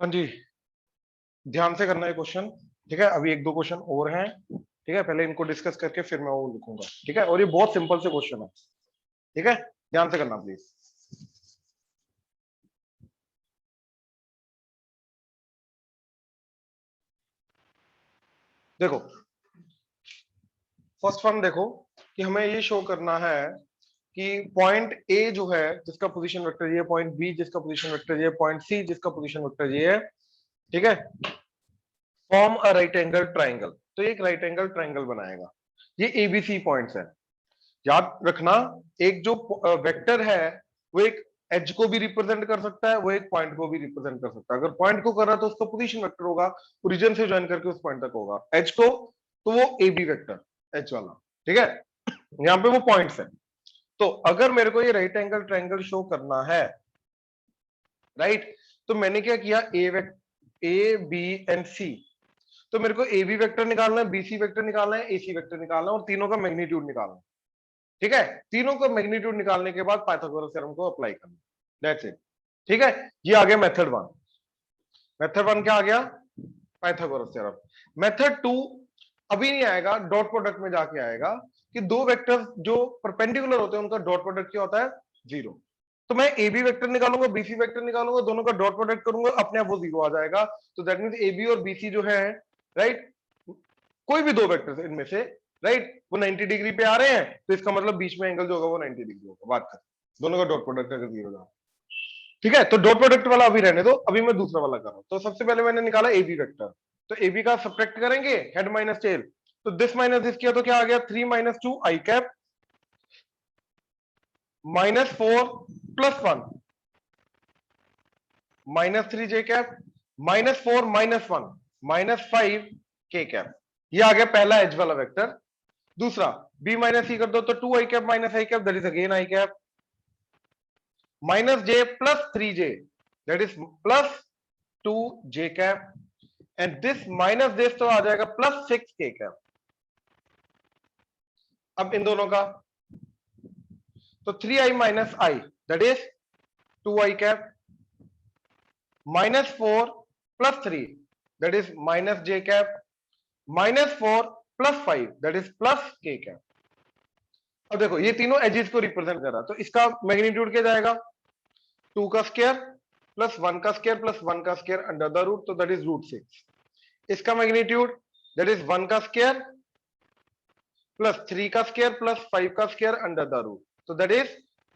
हाँ जी, ध्यान से करना है क्वेश्चन। ठीक है, अभी एक दो क्वेश्चन और हैं। ठीक है, पहले इनको डिस्कस करके फिर मैं वो लिखूंगा। ठीक है, और ये बहुत सिंपल से क्वेश्चन है। ठीक है, ध्यान से करना प्लीज। देखो, फर्स्ट वन देखो कि हमें ये शो करना है कि पॉइंट ए जो है जिसका पोजीशन वेक्टर ये, पॉइंट बी जिसका पोजीशन वेक्टर ये, पॉइंट सी जिसका पोजीशन वेक्टर ये है। ठीक है, form a right angle triangle. तो एक राइट एंगल ट्राइंगल बनाएगा। ये एबीसी पॉइंट्स है। याद रखना, एक जो वेक्टर है वो एक एज को भी रिप्रेजेंट कर सकता है, वो एक पॉइंट को भी रिप्रेजेंट कर सकता है। अगर पॉइंट को कर रहा है तो उसका पोजीशन वेक्टर होगा, ओरिजिन से ज्वाइन करके उस पॉइंट तक होगा। एज को तो वो ए बी वेक्टर, एच वाला। ठीक है, यहाँ पे वो पॉइंट्स है। तो अगर मेरे को ये राइट एंगल ट्रायंगल शो करना है, राइट, तो मैंने क्या किया, ए बी एंड सी। तो मेरे को ए बी वेक्टर निकालना है, बी सी वेक्टर निकालना है, ए सी वेक्टर निकालना है, और तीनों का मैग्नीट्यूड निकालना है। ठीक है, तीनों का मैग्नीट्यूड निकालने के बाद पाइथागोरस थ्योरम को अप्लाई करना। That's it. ठीक है, ये आ गया मेथड वन। मेथड वन क्या आ गया, पाइथागोरस थ्योरम। मेथड टू अभी नहीं आएगा, डॉट प्रोडक्ट में जाके आएगा कि दो वेक्टर्स जो परपेंडिकुलर होते हैं उनका डॉट प्रोडक्ट क्या होता है, जीरो। तो मैं ए बी वेक्टर निकालूंगा, बी सी वेक्टर निकालूंगा, दोनों का डॉट प्रोडक्ट करूंगा, अपने आप वो जीरो आ जाएगा। तो दैट मींस ए बी और बी सी जो है, राइट, कोई भी दो वेक्टर इनमें से, राइट, वो 90 डिग्री पे आ रहे हैं, तो इसका मतलब बीच में एंगल जो होगा वो 90 डिग्री होगा। बात कर, दोनों का डॉट प्रोडक्ट अगर जीरो होगा। ठीक है, तो डॉट प्रोडक्ट वाला अभी रहने दो, अभी मैं दूसरा वाला कर रहा हूं। तो सबसे पहले मैंने निकाला ए बी वेक्टर। तो ए बी का सब्ट्रैक्ट करेंगे, हेड माइनस टेल। तो दिस माइनस दिस किया तो क्या आ गया, 3 माइनस 2 आई cap minus 4 plus 1 minus 3 j cap minus 4 minus 1 minus 5 k cap. ये आ गया पहला एज वाला वेक्टर। दूसरा बी माइनस सी कर दो तो 2 आई cap minus I cap, that is again I cap, minus J plus 3 J, that is plus 2 J cap, and this minus this तो आ जाएगा प्लस 6 के कैप। अब इन दोनों का तो 3i minus I, that is 2i cap, minus 4 plus 3, that is minus J cap, minus 4 plus 5, that is plus के cap. अब देखो ये तीनों एजेस को रिप्रेजेंट कर रहा है, तो इसका मैग्नीट्यूड क्या जाएगा, 2 का स्क्वायर प्लस 1 का स्क्वायर प्लस 1 का स्क्वायर अंडर द रूट, तो दैट इज रूट 6। इसका मैग्नीट्यूड दैट इज 1 का स्क्वायर प्लस 3 का स्क्वायर प्लस 5 का स्क्वायर अंडर द रूट, तो दैट इज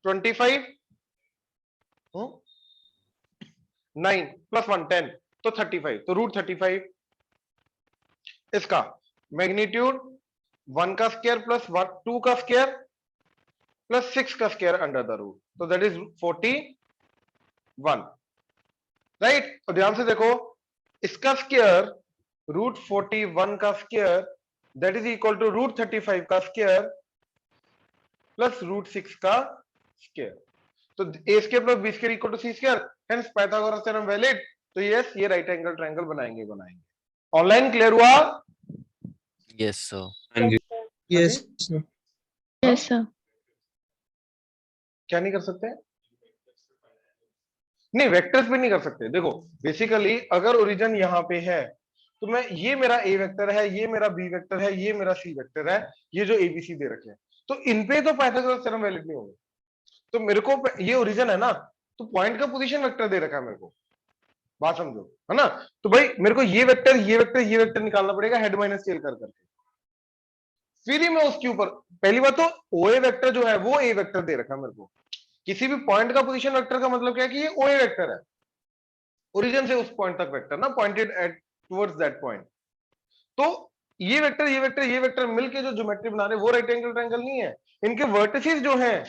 25, 9 प्लस 1 10, तो 35, तो रूट 35। इसका मैग्नीट्यूड 1 का स्क्वायर प्लस 2 का स्क्वायर प्लस 6 का स्क्वायर अंडर द रूट, तो दैट इज 41। राइट, तो ध्यान से देखो, इसका स्क्वायर रूट 41 का square that is equal to root 35 का स्क्वायर प्लस रूट 6 का स्क्वायर। तो A square plus B square equal to C square, hence Pythagoras theorem valid. तो यस, ये राइट एंगल ट्रायंगल बनाएंगे बनाएंगे। ऑनलाइन क्लियर हुआ? Yes sir. हाँ जी, यस सर। Yes sir. क्या नहीं कर सकते, नहीं वेक्टर्स पे नहीं कर सकते। देखो बेसिकली अगर ओरिजिन यहां पे है तो मैं, ये मेरा ए वेक्टर है, ये मेरा बी वेक्टर है, ये मेरा सी वेक्टर है, ये जो एबीसी दे रखे हैं, तो इन पे तो पाइथागोरस थ्योरम वैलिड नहीं होगा। तो मेरे को ये ओरिजिन है ना, तो पॉइंट का पोजीशन वेक्टर दे रखा है मेरे को, बात समझो, है ना। तो भाई मेरे को ये वेक्टर ये वेक्टर ये वेक्टर निकालना पड़ेगा हेड माइनस टेल कर करके, फिर ही मैं उसके ऊपर, पहली बात तो ओए वेक्टर जो है वो ए वेक्टर दे रखा है मेरे को। किसी भी पॉइंट का पोजीशन वेक्टर का मतलब क्या है कि ये ओए वेक्टर है, ओरिजिन से उस पॉइंट तक वेक्टर ना, pointed eight towards that point. तो ये वेक्टर ये वेक्टर ये वेक्टर मिलके जो ज्योमेट्री बना रहे हैं वो राइट एंगल ट्रायंगल नहीं है, इनके वर्टिसेस जो हैं,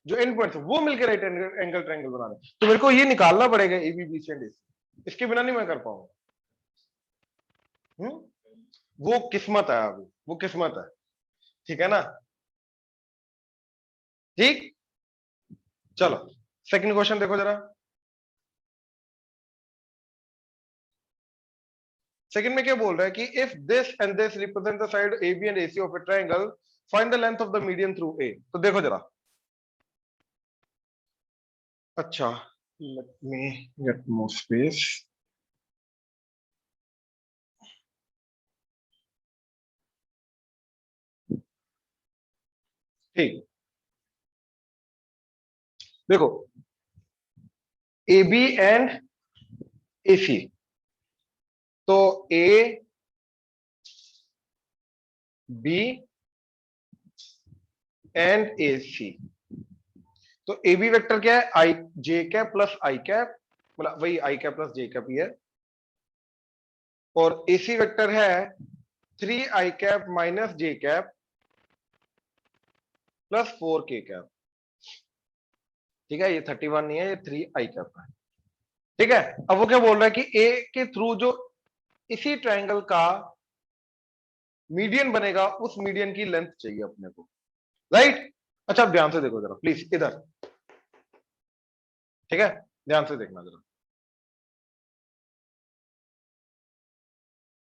जो एंड पॉइंट्स वो मिलके राइट एंगल ट्रायंगल बना रहे हैं। तो मेरे को ये निकालना पड़ेगा A B B C and A C, इसके बिना नहीं मैं कर पाऊंगा। वो किस्मत है, अभी वो किस्मत है, ठीक है ना। ठीक, चलो सेकंड क्वेश्चन देखो जरा। सेकंड में क्या बोल रहा है कि if this and this represent the side A B and A C of a triangle, find the length of the median through A. तो देखो जरा, अच्छा, let me get more space. ठीक, देखो ए बी एंड ए सी, तो A B and A सी, तो A B vector क्या है, आई जे कैप प्लस आई कैप, मतलब वही आई कैप प्लस जे कैप ही है, और ए सी वेक्टर है 3 I cap minus J cap plus 4 के कैप। ठीक है, ये 31 नहीं है, ये 3 आई कैप है। ठीक है, अब वो क्या बोल रहा है कि ए के थ्रू जो इसी ट्रायंगल का मीडियन बनेगा, उस मीडियन की लेंथ चाहिए अपने को, राइट। अच्छा, अब ध्यान से देखो जरा प्लीज इधर, ठीक है, ध्यान से देखना जरा।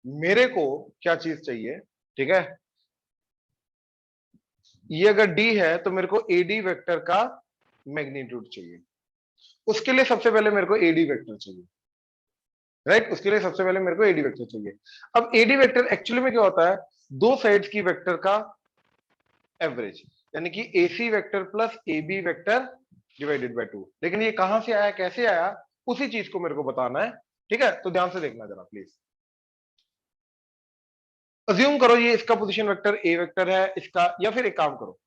मेरे को क्या चीज चाहिए, ठीक है, ये अगर डी है तो मेरे को एडी वेक्टर का मैग्नीट्यूड चाहिए। उसके लिए सबसे पहले मेरे को एडी वेक्टर चाहिए, राइट, उसके लिए सबसे पहले मेरे को एडी वेक्टर चाहिए। अब एडी वेक्टर एक्चुअली में क्या होता है, दो साइड्स की वेक्टर का एवरेज, यानी कि AC vector plus A B vector divided by 2। लेकिन ये कहां से आया, कैसे आया, उसी चीज को मेरे को बताना है। ठीक है, तो ध्यान से देखना जरा प्लीज। अज्यूम करो ये इसका पोजीशन वेक्टर ए वेक्टर है इसका, या फिर एक काम करो,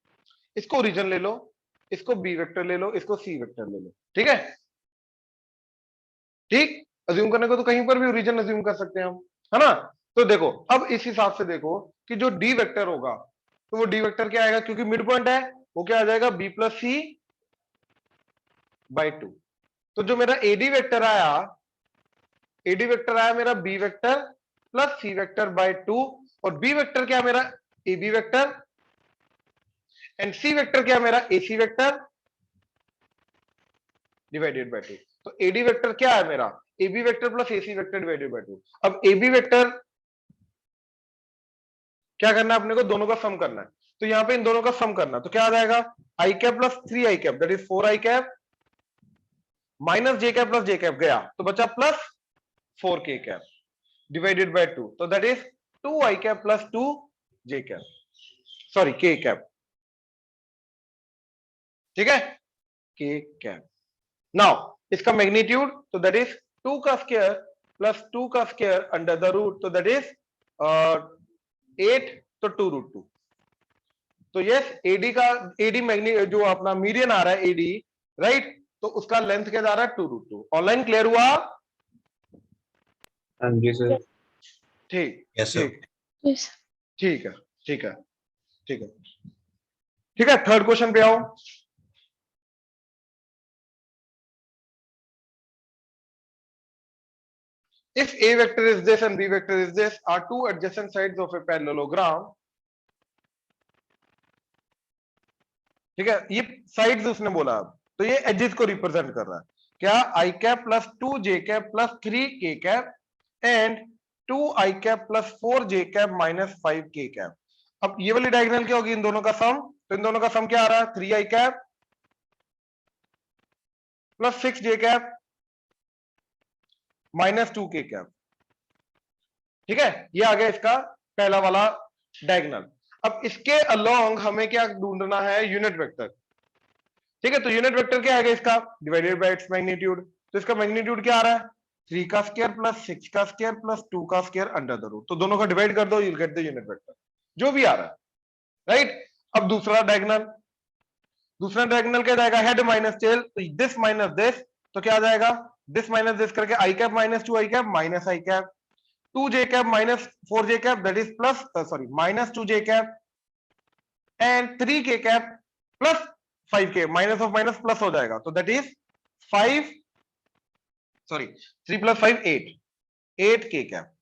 इसको ओरिजिन ले लो, इसको बी वेक्टर ले लो, इसको सी वेक्टर ले लो। ठीक है, ठीक, अज्यूम करने को तो कहीं पर भी ओरिजिन अज्यूम कर सकते हैं हम, है ना। तो देखो अब इस हिसाब से देखो कि जो डी वेक्टर होगा, तो वो डी वेक्टर क्या आएगा, क्योंकि मिड पॉइंट है, वो क्या आ जाएगा, बी प्लस सी बाई 2। तो जो मेरा एडी वेक्टर आया मेरा B vector plus C vector by 2, और बी वेक्टर क्या मेरा A B vector, and C vector क्या मेरा A C vector divided by 2। तो एडी वेक्टर क्या है मेरा, A B vector plus A C vector divided by 2। अब ए बी वेक्टर क्या करना है अपने को, दोनों का सम करना है, तो यहां पे इन दोनों का सम करना है, तो क्या आ जाएगा, I cap plus 3 I cap that is 4 I cap minus J cap plus J cap गया, तो बचा प्लस 4 के कैप डिवाइडेड बाय 2, तो that is 2 I cap plus 2 J cap, sorry के कैप। ठीक है, के कैप। नाउ इसका मैग्नीट्यूड, तो दैट इज 2 का स्क्वायर प्लस 2 का स्क्वायर अंडर द रूट, तो दैट इज 8, तो 2√2। तो यस, एडी का एडी मैग्नी जो अपना मीडियन आ रहा है एडी, राइट, तो उसका लेंथ क्या जा रहा है 2√2। ऑनलाइन क्लियर हुआ? हाँ जी सर। ठीक, यस सर। ठीक, ठीक है, ठीक है, ठीक है, ठीक है, थर्ड क्वेश्चन पे आओ। If A vector is this and B vector is this are two adjacent sides of a parallelogram, ठीक है, ये साइड्स उसने बोला, अब तो ये एजेस को रिप्रेजेंट कर रहा है, क्या, आई cap plus 2 J cap plus 3 K cap and 2 I cap plus 4 J cap minus 5 k cap. अब ये वाली डायगोनल क्या होगी, इन दोनों का सम, तो इन दोनों का सम क्या आ रहा है, 3 I cap plus 6 J cap minus 2 के कैप। ठीक है, ये आ गया इसका पहला वाला डायगोनल। अब इसके अलोंग हमें क्या ढूंढना है, यूनिट वेक्टर। ठीक है, तो यूनिट वेक्टर क्या आएगा इसका, डिवाइडेड बाय इट्स मैग्नीट्यूड। तो इसका मैग्नीट्यूड क्या आ रहा है, 3 का स्क्वायर प्लस 6 का स्क्वायर प्लस 2 का स्क्वायर अंडर द रूट, तो दोनों का डिवाइड कर दो, you will get the unit vector जो भी आ रहा है, राइट। अब दूसरा डायगोनल क्या जाएगा, हेड माइनस टेल, तो दिस माइनस दिस, तो क्या आ जाएगा, दिस माइनस दिस करके I cap minus 2 I cap minus I cap 2 J cap minus 4 J cap that is plus sorry minus 2 J cap and 3 K cap plus 5 के, minus of minus plus हो जाएगा, तो that is 5 sorry 3 plus 5 8 के cap.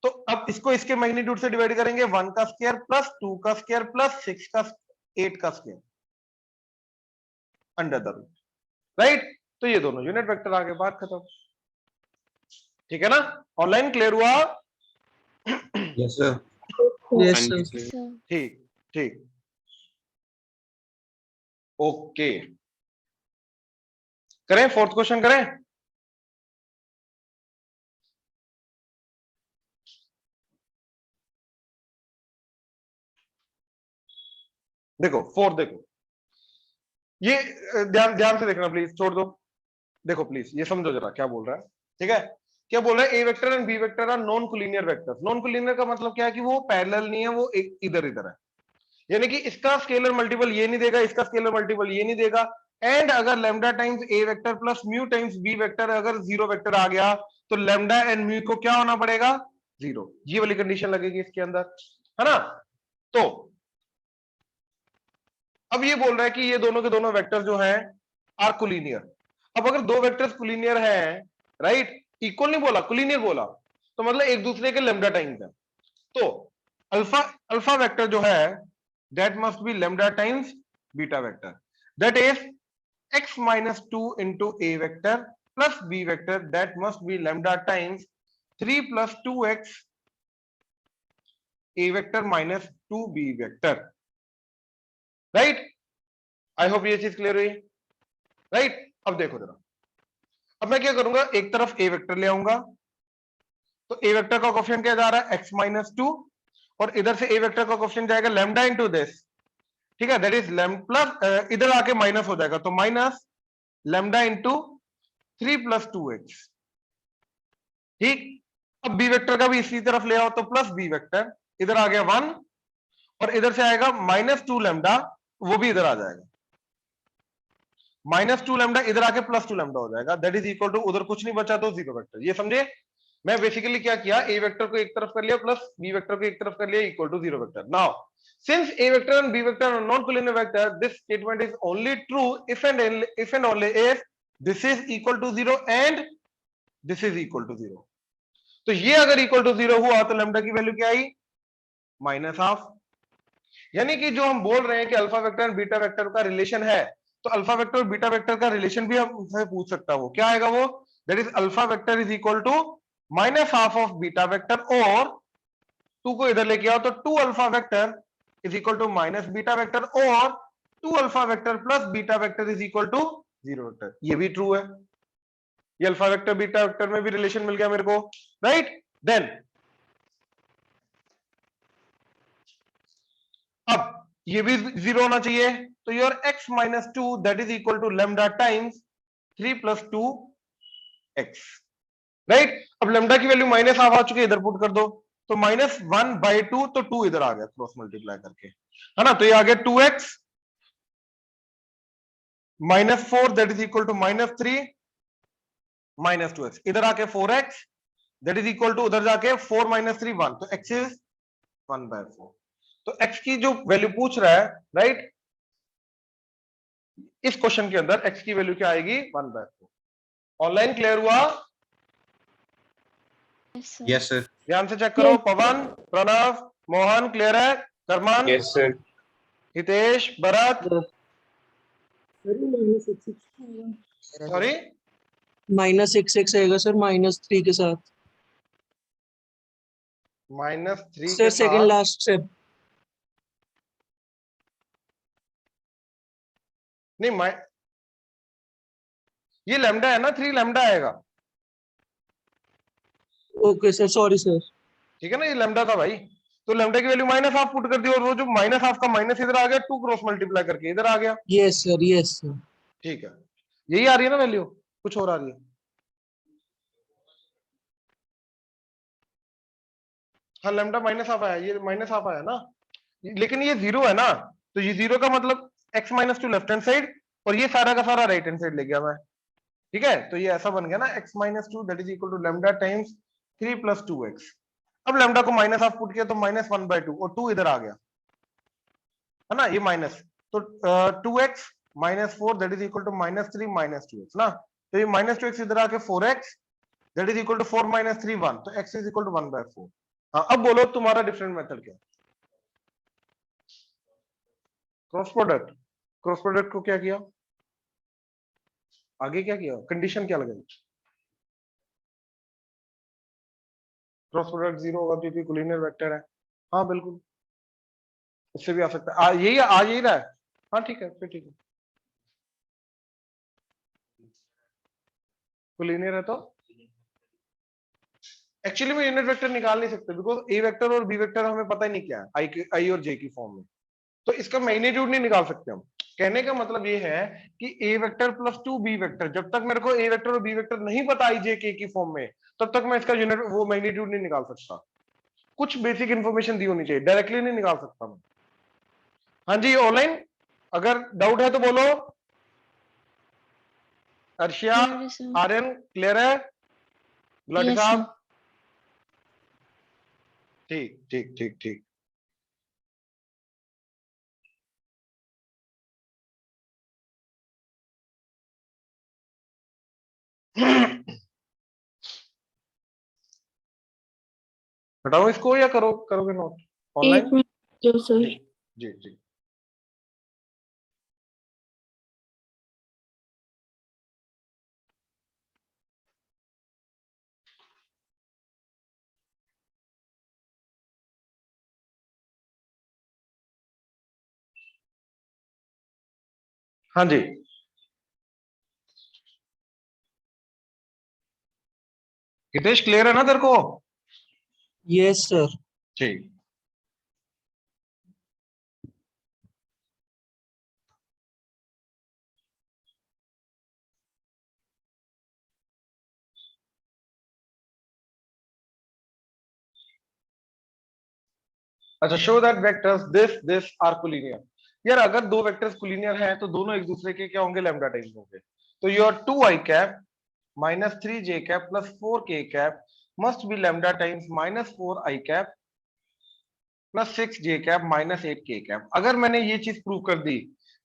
तो अब इसको इसके magnitude से डिवाइड करेंगे, 1 का स्क्वायर प्लस 2 का स्क्वायर प्लस 6 का 8 का square under the root, right. तो ये दोनों यूनिट वेक्टर आगे, बात खत्म। ठीक है ना, ऑनलाइन क्लियर हुआ? Yes sir. Yes, हाँ जी sir. सर। ठीक, ठीक, ओके, करें फोर्थ क्वेश्चन करें। देखो 4 देखो, ये ध्यान ध्यान से देखना प्लीज, छोड़ दो, देखो प्लीज ये समझो जरा क्या बोल रहा है, ठीक है। क्या बोल रहा है, A vector and B vector are non collinear vectors. Non collinear का मतलब क्या है कि वो पैरेलल नहीं है, वो इधर इधर है, यानी कि इसका स्केलर मल्टीपल ये नहीं देगा, इसका स्केलर मल्टीपल ये नहीं देगा। एंड अगर lambda times A vector plus mu times B vector अगर जीरो वेक्टर आ गया तो लैम्डा एंड म्यू को क्या होना पड़ेगा, जीरो। ये वाली कंडीशन लगेगी इसके अंदर, है ना। तो अब ये बोल रहा है कि ये दोनों के दोनों वेक्टर जो हैं आर कोलिनियर। अब अगर दो वेक्टर्स कोलिनियर हैं, राइट, इक्वल नहीं बोला, कोलिनियर बोला, तो मतलब एक दूसरे के लैम्डा टाइम्स है। तो अल्फा अल्फा वेक्टर जो है that must be lambda times beta vector, that is x minus 2 into a vector plus b vector, that must be lambda times 3 plus 2x a vector minus 2b vector, right? I hope ये चीज clear हुई, right. अब देखो जरा, अब मैं क्या करूंगा, एक तरफ a वेक्टर ले आऊंगा, तो a वेक्टर का कोएफिशिएंट क्या जा रहा है x minus 2, और इधर से a वेक्टर का कोएफिशिएंट जाएगा लैम्डा इनटू दिस, ठीक है, दैट इज लैम्डा प्लस इधर आके माइनस हो जाएगा, तो minus lambda into 3 plus 2x, ठीक। अब बी वेक्टर का भी इसी तरफ ले आओ, तो प्लस बी वेक्टर, इधर आ गया 1, और इधर से आएगा माइनस 2 लैम्डा, वो भी इधर आ जाएगा, माइनस 2 लैम्डा इधर आके प्लस 2 लैम्डा हो जाएगा, दैट इज इक्वल टू, उधर कुछ नहीं बचा तो जीरो वेक्टर। ये समझे, मैं बेसिकली क्या किया, ए वेक्टर को एक तरफ कर लिया प्लस बी वेक्टर को एक तरफ कर लिया equal to zero vector. Now since A vector and B vector are non collinear vector, this statement is only true if and only if this is equal to zero and this is equal to zero. तो ये अगर equal to zero हुआ तो lambda की value क्या आई, minus half. यानी कि जो हम बोल रहे हैं कि अल्फा वेक्टर और बीटा वेक्टर का रिलेशन है, तो अल्फा वेक्टर और बीटा वेक्टर का रिलेशन भी हमसे पूछ सकता है, वो क्या आएगा, वो that is alpha vector is equal to minus half of beta vector, और टू को इधर लेके आओ तो two alpha vector is equal to minus beta vector, और two alpha vector plus beta vector is equal to zero vector. ये भी true है, ये अल्फा वेक्टर बीटा वेक्टर में भी रिलेशन मिल गया मेरे को, राइट। देन अब ये भी जीरो होना चाहिए, तो your x minus two that is equal to lambda times 3 plus 2 x, right. अब लैम्डा की वैल्यू माइनस हाफ आ चुकी है, इधर पुट कर दो, तो माइनस 1/2, तो 2 इधर आ गया क्रॉस मल्टीप्लाई करके, है ना, तो ये आ गया 2x minus 4 that is equal to minus 3 minus 2x, इधर आके 4x that is equal to उधर जाके 4 माइनस 3 1, तो x इज 1/4। तो x की जो वैल्यू पूछ रहा है, राइट, इस क्वेश्चन के अंदर x की वैल्यू क्या आएगी, 1/4। ऑनलाइन क्लियर हुआ, Yes, sir. ध्यान से चेक करो, पवन, प्रणव, मोहन क्लियर है, करमान, Yes, sir. Hitesh, Bharat, sorry minus x आएगा सर, -3 के साथ -3 सर, के सेकंड साथ, लास्ट स्टेप। नहीं ये लैम्डा है ना, 3 लैम्डा आएगा, ओके सर, सॉरी सर। ठीक है ना, ये लैम्डा था भाई, तो लैम्डा की वैल्यू माइनस हाफ पुट कर दी, और वो जो माइनस हाफ का माइनस इधर आ गया, 2 क्रॉस मल्टीप्लाई करके इधर आ गया, यस सर, यस सर। ठीक है, यही आ रही है ना वैल्यू, कुछ और आ रही है, हाँ लैम्डा माइनस हाफ आया, ये माइनस हाफ आया ना, लेकिन ये जीरो है ना, तो ये जीरो का मतलब x minus to left hand side, और ये सारा का सारा राइट हैंड साइड ले गया मैं, ठीक है, तो ये ऐसा बन गया ना, x minus two that is equal to lambda times 3 plus 2x। अब लैम्डा को माइनस हाफ पुट किया तो -1/2, और 2 इधर आ गया, है ना, ये माइनस, तो 2x minus 4 that is equal to -3 minus 2x ना, तो ये -2x इधर आके 4x that is equal to 4 minus 3 1, तो x इज इक्वल टू 1/4। हाँ, अब बोलो तुम्हारा डिफरेंट मेथड क्या है, क्रॉस प्रोडक्ट, क्रॉस प्रोडक्ट को क्या किया, आगे क्या किया, कंडीशन क्या लगाई, क्रॉस प्रोडक्ट जीरो होगा क्योंकि कोलिनियर वेक्टर है, हाँ बिल्कुल, उससे भी आ सकता है, यही आ यही रहा है, हाँ ठीक है, फिर ठीक है, कोलिनियर है तो एक्चुअली में यूनिट वेक्टर निकाल नहीं सकते, बिकॉज ए वेक्टर और बी वेक्टर हमें पता ही नहीं क्या है, आई और जे की फॉर्म में, तो इसका मैग्नीट्यूड नहीं निकाल सकते हम। कहने का मतलब ये है कि a vector plus 2b vector, जब तक मेरे को a वेक्टर और b वेक्टर नहीं पता i j k की फॉर्म में, तब तक मैं इसका यूनिट वो मैग्नीट्यूड नहीं निकाल सकता। कुछ बेसिक इंफॉर्मेशन दी होनी चाहिए, डायरेक्टली नहीं निकाल सकता मैं। हाँ जी ऑनलाइन अगर डाउट है तो बोलो। अर्शिया, आर्यन क्लियर है? गुलाटी साहब ठीक ठीक ठीक ठीक। हटाओ इसको या करोगे नोट ऑनलाइन? जी जी। हाँ जी हितेश क्लियर है ना तेरे को? Yes sir. ठीक। अच्छा show that vectors this are collinear. यार अगर दो वेक्टर्स कोलिनियर हैं तो दोनों एक दूसरे के क्या होंगे? लैम्डा टाइम्स होंगे। तो your 2i cap minus 3j cap plus 4k cap must be lambda times minus 4i cap plus 6j cap minus 8k cap. अगर मैंने ये चीज प्रूव कर दी,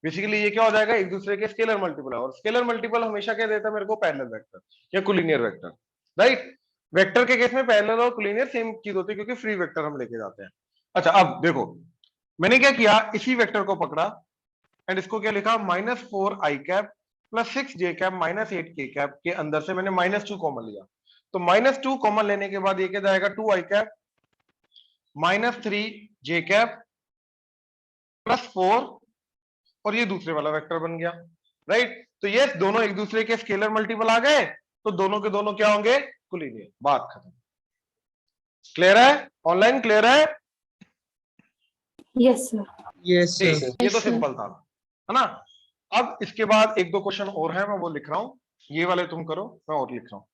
बेसिकली ये क्या हो जाएगा? एक दूसरे के स्केलर मल्टीपल है, और स्केलर मल्टीपल हमेशा क्या देता है मेरे को? पैरेलल वेक्टर या कोलिनियर वेक्टर, राइट? वेक्टर के केस में पैरेलल और कोलिनियर सेम चीज होती है क्योंकि फ्री वेक्टर हम लेके जाते हैं। अच्छा अब देखो मैंने क्या किया, इसी वेक्टर को पकड़ा एंड इसको क्या लिखा? Minus 4i cap plus 6j cap minus 8k cap के अंदर से मैंने माइनस 2 कॉमन लिया। तो माइनस 2 कॉमन लेने के बाद ये क्या जाएगा? 2i cap minus 3j cap plus 4, और ये दूसरे वाला वेक्टर बन गया, राइट? तो ये दोनों एक दूसरे के स्केलर मल्टीपल आ गए, तो दोनों के दोनों क्या होंगे? कोलिनियर। बात खत्म। क्लियर है? ऑनलाइन क्लियर है? Yes sir. यस ठीक, सर। ये तो सिंपल था, है ना? अब इसके बाद एक दो क्वेश्चन और है, मैं वो लिख रहा हूं, ये वाले तुम करो, मैं और लिख रहा हूं।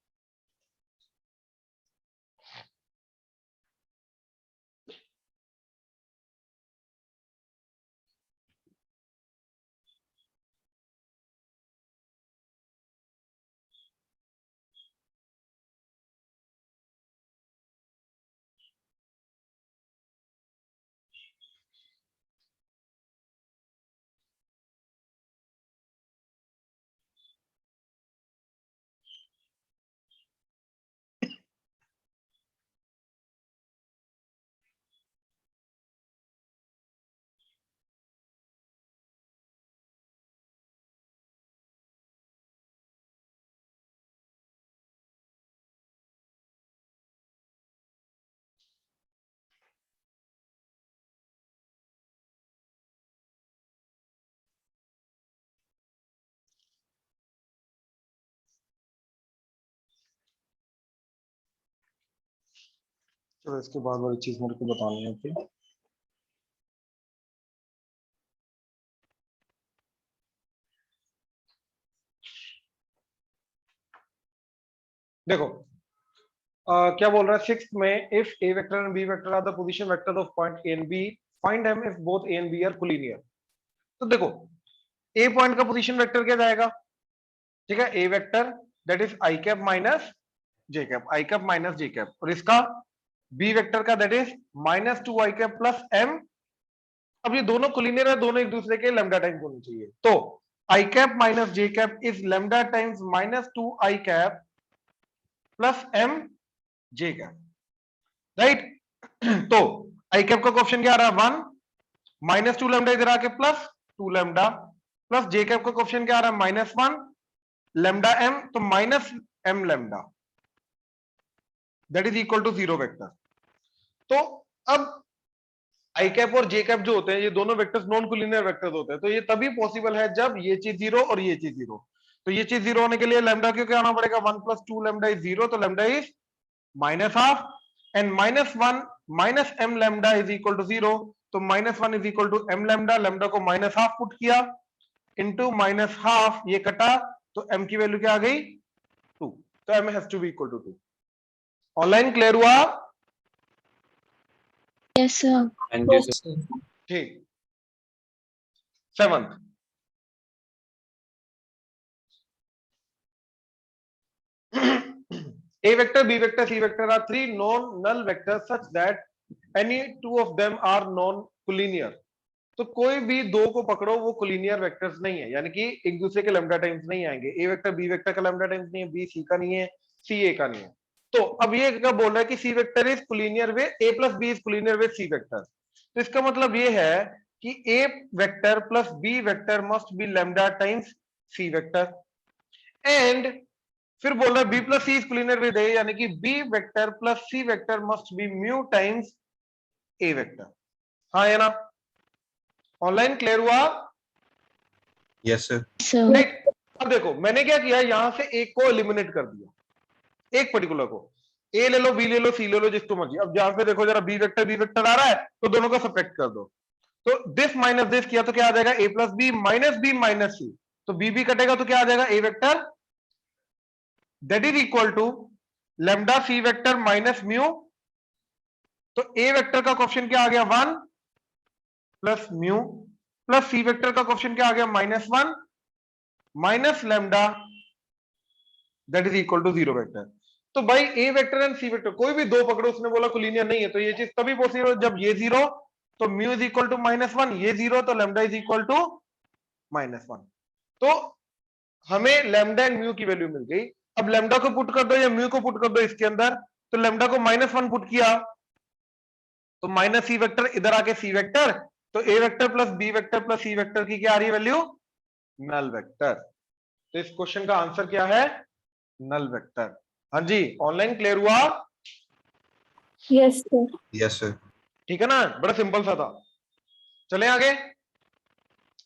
चलो इसके बाद वाली चीज मेरे को बतानी है फिर। देखो क्या बोल रहा है सिक्स्थ में? If A vector and B vector are the position vector of point A and B, find them if both A and B are collinear. तो देखो ए पॉइंट का पोजीशन वेक्टर क्या जाएगा? ठीक है, A vector that is I cap minus J cap, I cap minus J cap, और इसका B vector का that is minus 2 I cap plus M. अब ये दोनों कोलिनियर है, दोनों एक दूसरे के लैम्डा टाइम्स होने चाहिए। तो I cap minus J cap is lambda times minus 2 I cap plus M J cap, right? तो आई कैप का क्वेश्चन क्या आ रहा है? 1 माइनस 2 लैम्डा इधर आके प्लस 2 लैम्डा, प्लस जे कैप का क्वेश्चन क्या आ रहा है? माइनस 1 लैम्डा एम, तो minus M lambda that is equal to 0 vector. तो अब आई कैप और जे कैप जो होते हैं ये दोनों वेक्टर्स नॉन कोलिनियर वेक्टर्स होते हैं, तो ये तभी पॉसिबल है जब ये चीज 0 और ये चीज 0। तो ये चीज 0 होने के लिए लैम्डा क्यों क्या आना पड़ेगा? 1 प्लस 2 लैम्डा इज 0, तो lambda is minus half, and minus 1 minus M lambda is equal to 0, तो -1 is equal to m lambda, lambda को -12 पुट किया इंटू -12, ये कटा तो m की वैल्यू क्या आ गई 2, तो m has to be equal to 2। Online clear हुआ? Yes, sir. Thank you, sir. sir. ठीक। 7th, A vector, B vector, C vector are three known null vectors such that any two of them are non-collinear। तो कोई भी दो को पकड़ो वो collinear vectors नहीं है, यानी कि एक दूसरे के लैम्डा टाइम्स नहीं आएंगे। ए वेक्टर बी वेक्टर का लैम्डा टाइम्स नहीं है, बी सी का नहीं है, सी ए का नहीं है। तो अब ये क्या बोल रहा है कि C vector is collinear with A plus B is collinear with C vector. तो इसका मतलब ये है कि A vector plus B vector must be lambda times C vector, and फिर बोल रहा है B plus C is collinear with A, यानी कि B vector plus C vector must be mu times A vector. हाँ है ना? ऑनलाइन क्लियर हुआ? Yes, sir. Sir. राइट। अब देखो मैंने क्या किया, यहां से एक को एलिमिनेट कर दिया, एक पर्टिकुलर को। ए ले लो, बी ले लो, सी ले लो, जिसको मर्जी। अब यहां पे देखो जरा बी वेक्टर आ रहा है तो दोनों को सब्ट्रैक्ट कर दो, तो दिस माइनस दिस किया तो क्या आ जाएगा, A plus B minus C. तो बी कटेगा तो क्या आ जाएगा, A vector that is equal to lambda C vector minus mu. तो ए वेक्टर का क्वेश्चन क्या आ गया, 1 plus mu, plus C vector का क्वेश्चन क्या आ गया, -1 minus lambda that is equal to 0 vector. तो भाई A vector and C vector कोई भी दो पकड़ो, उसने बोला कोलिनियर नहीं है, तो ये चीज तभी पॉसिबल जब ये 0 तो म्यू इज इक्वल टू -1, ये 0 तो लैम्डा इज इक्वल टू -1। तो हमें लैम्डा एंड म्यू की वैल्यू मिल गई। अब लैम्डा को पुट कर दो या म्यू को पुट कर दो इसके अंदर, तो लैम्डा को -1 पुट किया तो माइनस सी वेक्टर, इधर आके सी वेक्टर, तो A vector plus B vector plus C vector की क्या आ रही है वैल्यू, नल वेक्टर। तो इस क्वेश्चन का आंसर क्या है, नल वेक्टर। हाँ जी, ऑनलाइन क्लियर हुआ? Yes, sir. Yes, sir. ठीक है ना, बड़ा सिंपल सा था। चले आगे,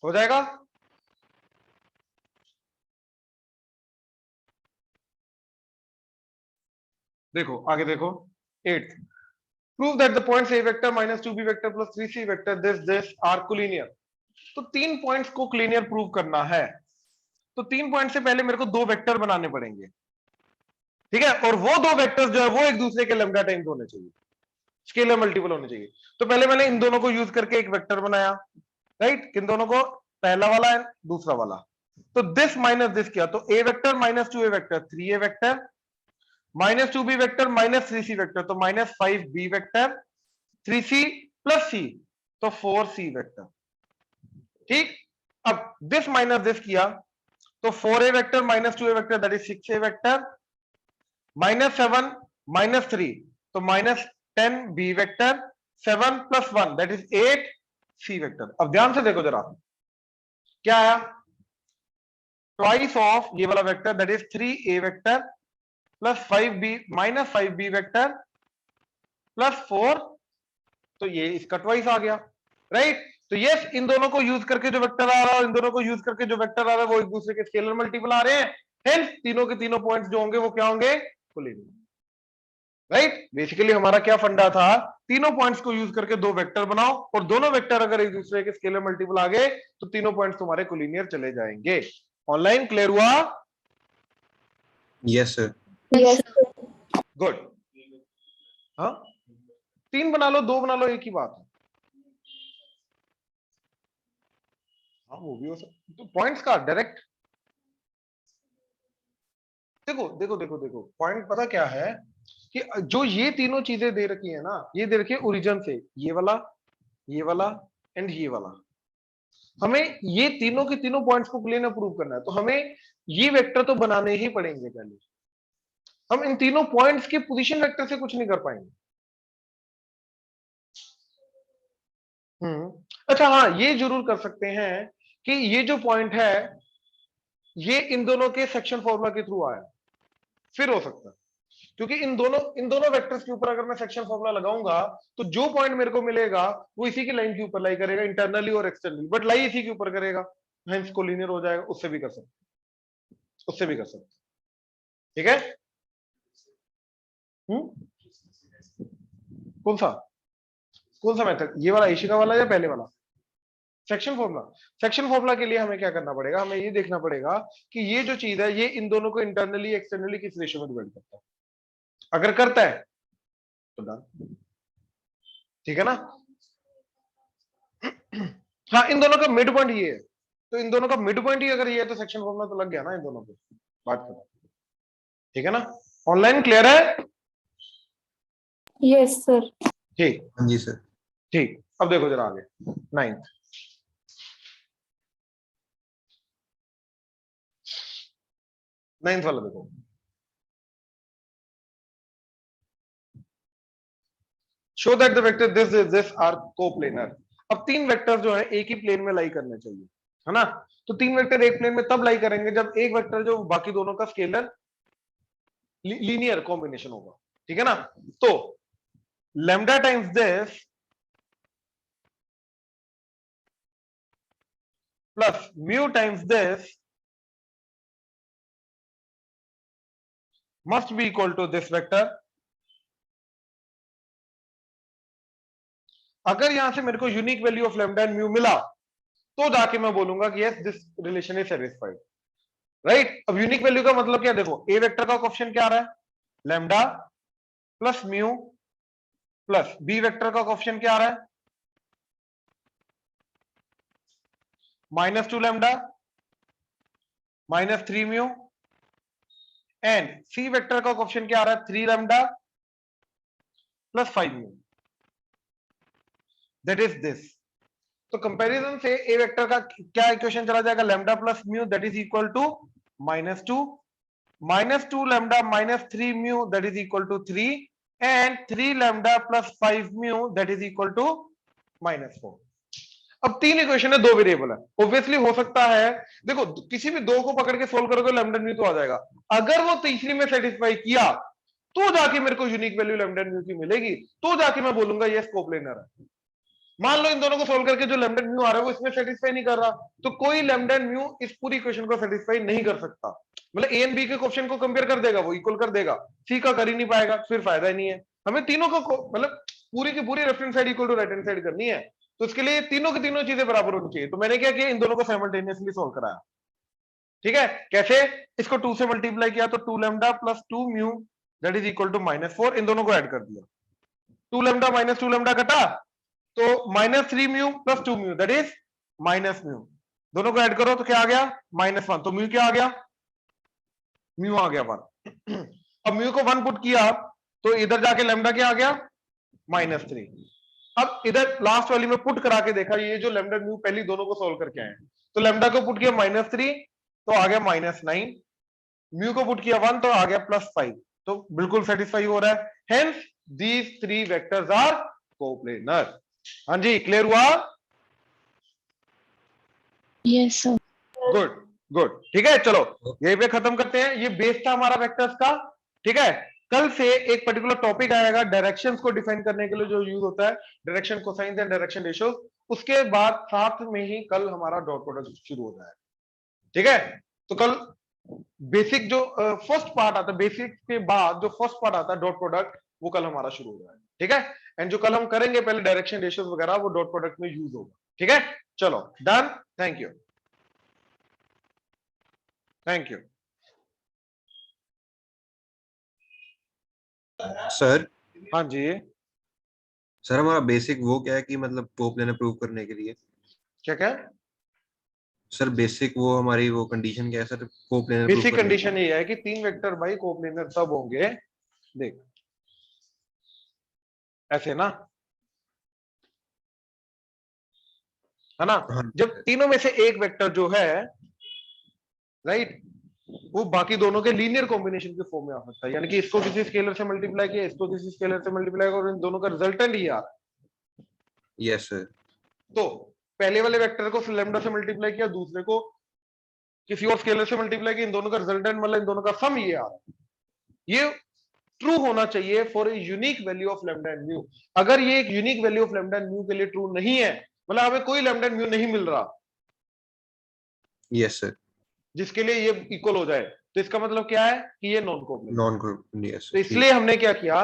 हो जाएगा। देखो आगे देखो, 8th, prove that the points a vector -2b vector plus 3c vector this are collinear. तो 3 पॉइंट्स को कोलिनियर प्रूव करना है, तो 3 पॉइंट से पहले मेरे को 2 वेक्टर बनाने पड़ेंगे, ठीक है। और वो 2 वेक्टर्स जो है वो एक दूसरे के लैम्डा टाइम्स होने चाहिए, स्केलर मल्टीपल होने चाहिए। तो पहले मैंने इन दोनों को यूज करके एक वेक्टर बनाया, राइट। किन दोनों को, पहला वाला है दूसरा वाला। तो दिस माइनस दिस किया तो A vector -2a vector 3a vector, -2b vector -3c vector तो -5b vector, 3c plus c तो 4c वेक्टर, ठीक। अब दिस माइनस दिस किया तो 4a vector -2a vector that is 6a vector, -7 -3 तो -10b vector, 7 + 1 that is 8c vector. अब ध्यान से देखो जरा, क्या आया, ट्वाइस ऑफ ये वाला vector that is 3a vector plus 5b -5b vector plus 4, तो ये इसका ट्वाइस आ गया, राइट। तो यस, इन दोनों को यूज करके जो वेक्टर आ रहा है, इन दोनों को यूज करके जो वेक्टर आ रहा है वो एक दूसरे के स्केलर मल्टीपल आ रहे हैं, हेंस तीनों के तीनों पॉइंट्स जो होंगे वो क्या होंगे, कोलिनियर, राइट। बेसिकली हमारा क्या फंडा था, तीनों पॉइंट्स को यूज करके 2 वेक्टर बनाओ और दोनों वेक्टर अगर एक दूसरे के स्केलर मल्टीपल आ गए तो तीनों पॉइंट्स तुम्हारे कोलिनियर चले जाएंगे। ऑनलाइन क्लियर हुआ? Yes, sir. Yes, sir. Good. हाँ, 3 बना लो, 2 बना लो, एक ही बात है। हाँ वो भी हो सकता, तो पॉइंट्स का डायरेक्ट देखो देखो देखो देखो, पॉइंट पता क्या है कि जो ये तीनों चीजें दे रखी है ना, ये दे रखी है ओरिजिन से, ये वाला एंड ये वाला। हमें ये तीनों के तीनों पॉइंट्स को क्लियर प्रूव करना है, तो हमें ये वेक्टर तो बनाने ही पड़ेंगे पहले। हम इन तीनों पॉइंट्स के पोजीशन वेक्टर से कुछ नहीं कर पाएंगे। अच्छा हाँ, ये जरूर कर सकते हैं कि ये जो पॉइंट है ये इन दोनों के सेक्शन फॉर्मूला के थ्रू आया, फिर हो सकता है, क्योंकि इन दोनों वेक्टर्स के ऊपर अगर मैं सेक्शन फॉर्मूला लगाऊंगा तो जो पॉइंट मेरे को मिलेगा वो इसी की लाइन के ऊपर लाई करेगा, इंटरनली और एक्सटर्नली, बट लाई इसी के ऊपर करेगा, हेंस कोलिनियर हो जाएगा। उससे भी कर सकते, ठीक है। कौन सा कौन सा मेथड, ये वाला इशिका वाला या पहले वाला सेक्शन फॉर्मूला? सेक्शन फॉर्मूला के लिए हमें क्या करना पड़ेगा, हमें ये देखना पड़ेगा कि ये जो चीज है ये इन दोनों को इंटरनली एक्सटर्नली किस रेशियो में डिवाइड करता है। अगर करता है तो डन, ठीक है ना। हाँ, इन दोनों का मिड पॉइंट ये है, तो इन दोनों का मिड पॉइंट ही अगर ये है तो सेक्शन फॉर्मूला तो लग गया ना इन दोनों पे, बात करो, ठीक है ना। ऑनलाइन क्लियर है? Yes sir. ठीक हाँ जी सर। ठीक, अब देखो जरा आगे 9th। 9th वाला देखो, show that the vector this are coplanar. अब तीन वेक्टर जो है एक ही प्लेन में लाई करने चाहिए, है ना। तो तीन वेक्टर एक प्लेन में तब लाई करेंगे जब एक वेक्टर जो बाकी दोनों का स्केलर लीनियर कॉम्बिनेशन होगा, ठीक है ना। तो lambda times this plus mu times this must be equal to this vector. अगर यहां से मेरे को unique value of lambda and mu मिला तो जाके मैं बोलूंगा कि yes this relation is satisfied, right. अब यूनिक वैल्यू का मतलब क्या, देखो ए वेक्टर का कोएफिशिएंट क्या आ रहा है, lambda plus mu, plus B vector का कोएफिशिएंट क्या आ रहा है, -2 lambda -3 mu, and C vector का कोएफिशिएंट क्या आ रहा है, 3 lambda plus 5 mu, that is this. तो कंपैरिजन से ए वेक्टर का क्या इक्वेशन चला जाएगा, lambda plus mu that is equal to -2 lambda -3 mu that is equal to 3 and 3 lambda plus 5 mu that is equal to -4। अब तीन equation है, दो वेरिएबल है, ऑब्वियसली हो सकता है, देखो किसी भी दो को पकड़ के सोल्व करोगे लैम्डा म्यू तो आ जाएगा, अगर वो तीसरी में सेटिस्फाई किया तो जाके मेरे को यूनिक वैल्यू लैम्डा म्यू की मिलेगी, तो जाके मैं बोलूंगा ये कोप्लेनर है। मान लो इन दोनों को सोल्व करके जो लैम्डा म्यू आ रहा है वो इसमें सेटिस्फाई नहीं कर रहा, तो कोई लैम्डा म्यू इस पूरी इक्वेशन को सेटिस्फाई नहीं कर सकता, मतलब ए एंड बी के क्वेश्चन को कंपेयर कर देगा, वो इक्वल कर देगा, सी का कर ही नहीं पाएगा, फिर फायदा ही नहीं है। हमें तीनों को मतलब पूरी की पूरी left hand side equal to right hand side करनी है, तो इसके लिए तीनों की तीनों चीजें बराबर होनी चाहिए। तो मैंने क्या किया, इन दोनों को साइमल्टेनियसली सोल्व कराया, ठीक है। कैसे, इसको 2 से मल्टीप्लाई किया तो 2 lambda plus 2 mu that is equal to -4, इन दोनों को ऐड कर दिया, 2 लैम्डा माइनस 2 लैम्डा कटा तो -3 mu plus 2 mu that is minus mu, दोनों को ऐड करो तो क्या आ गया, -1, तो म्यू क्या आ गया, म्यू आ गया 1। अब म्यू को 1 पुट किया तो इधर जाके लैम्डा क्या आ गया, -3। अब इधर लास्ट वाली में पुट करा के देखा, ये जो लैम्डा म्यू पहली दोनों को सोल्व करके आए, तो लैम्डा को पुट किया -3 तो आ गया -9, म्यू को पुट किया 1 तो आ गया +5, तो बिल्कुल सेटिस्फाई हो रहा है, hence these 3 vectors are coplanar. हाँ जी, क्लियर हुआ? Yes sir. गुड गुड, ठीक है। चलो यहीं पे खत्म करते हैं, ये बेस था हमारा वेक्टर्स का, ठीक है। कल से एक पर्टिकुलर टॉपिक आएगा डायरेक्शंस को डिफाइन करने के लिए जो यूज होता है, direction cosines and direction ratios, उसके बाद साथ में ही कल हमारा डॉट प्रोडक्ट शुरू हो जाएगा, ठीक है। तो कल बेसिक जो फर्स्ट पार्ट आता है, बेसिक के बाद जो फर्स्ट पार्ट आता है डॉट प्रोडक्ट, वो कल हमारा शुरू हो जाएगा, ठीक है। एंड जो कल हम करेंगे पहले डायरेक्शन रेशियोज वगैरह, वो डॉट प्रोडक्ट में यूज होगा, ठीक है। चलो done, thank you, thank you. Sir हाँ जी, सर हमारा बेसिक वो क्या है कि मतलब कोप्लेनर प्रूव करने के लिए, क्या क्या सर बेसिक वो हमारी वो कंडीशन क्या है सर कोप्लेनर प्रूव बेसिक करने की? कंडीशन ये है कि तीन वेक्टर भाई कोप्लेनर तब होंगे, देख ऐसे ना, है ना, हाँ जब तीनों में से एक वेक्टर जो है, राइट, वो बाकी दोनों के लीनियर कॉम्बिनेशन के फॉर्म में आ सकता है, यानी कि इसको किसी स्केलर से मल्टीप्लाई किया, इसको किसी स्केलर से मल्टीप्लाई किया, और इन दोनों का रिजल्टेंट ही आ रहा है। Yes sir. तो पहले वाले वेक्टर को लैम्डा से मल्टीप्लाई किया, दूसरे को किसी और स्केलर से मल्टीप्लाई किया, इन दोनों का रिजल्टेंट मतलब इन दोनों का सम ये आ रहा है। ये ट्रू होना चाहिए for a unique value of lambda and mu. अगर ये एक unique value of lambda and mu के लिए ट्रू नहीं है, मतलब हमें कोई लैम्डा एंड म्यू नहीं मिल रहा यस सर। जिसके लिए ये इक्वल हो जाए, तो इसका मतलब क्या है कि ये non coplanar. Non group, yes तो इसलिए हमने क्या किया,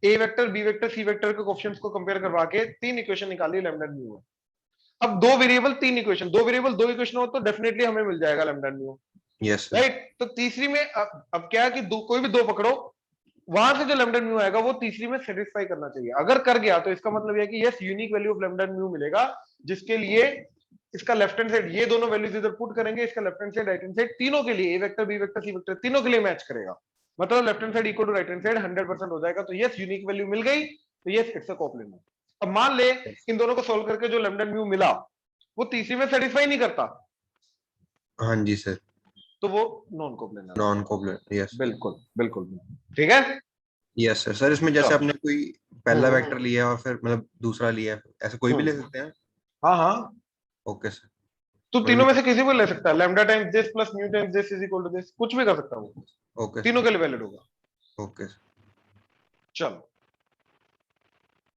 A vector B vector C vector के कोएफिशिएंट्स को कंपेयर करवा के 3 इक्वेशन निकाली लैम्डा म्यू है। अब 2 वेरिएबल 3 इक्वेशन, 2 वेरिएबल 2 इक्वेशन हो तो डेफिनेटली हमें मिल जाएगा lambda mu, yes sir, right. तो तीसरी में अब क्या है कि कोई भी 2 पकड़ो, वहां से जो लैम्डा म्यू आएगा वो तीसरी में सेटिस्फाई करना चाहिए। अगर कर गया तो इसका मतलब यह है कि yes unique value of lambda mu मिलेगा, जिसके लिए इसका लेफ्ट हैंड साइड ये दोनों वैल्यूज इधर पुट करेंगे, इसका left hand side right hand side तीनों के लिए, A vector B vector C vector तीनों के लिए मैच करेगा। मतलब left hand side equal to right hand side 100% हो जाएगा। तो यस यूनिक वैल्यू मिल गई, तो यस इट्स अ कोप्लेनर। अब मान ले इन दोनों को सोल्व करके जो लैम्डा म्यू मिला वो तीसरी में सेटिस्फाई नहीं करता, हाँ जी सर, तो वो non coplanar. Non coplanar, yes बिल्कुल बिल्कुल, ठीक है। Yes sir. सर इसमें जैसे चलो। आपने कोई पहला हम्म, वेक्टर लिया और फिर मतलब दूसरा लिया, ऐसे कोई भी ले सकते हैं? हाँ हाँ, ओके सर, तू मतलब तीनों में से किसी को ले सकता है, lambda times this plus mu times this is equal to this, कुछ भी कर सकता है वो, ओके तीनों सर, के लिए वैलिड होगा। Okay sir. चलो।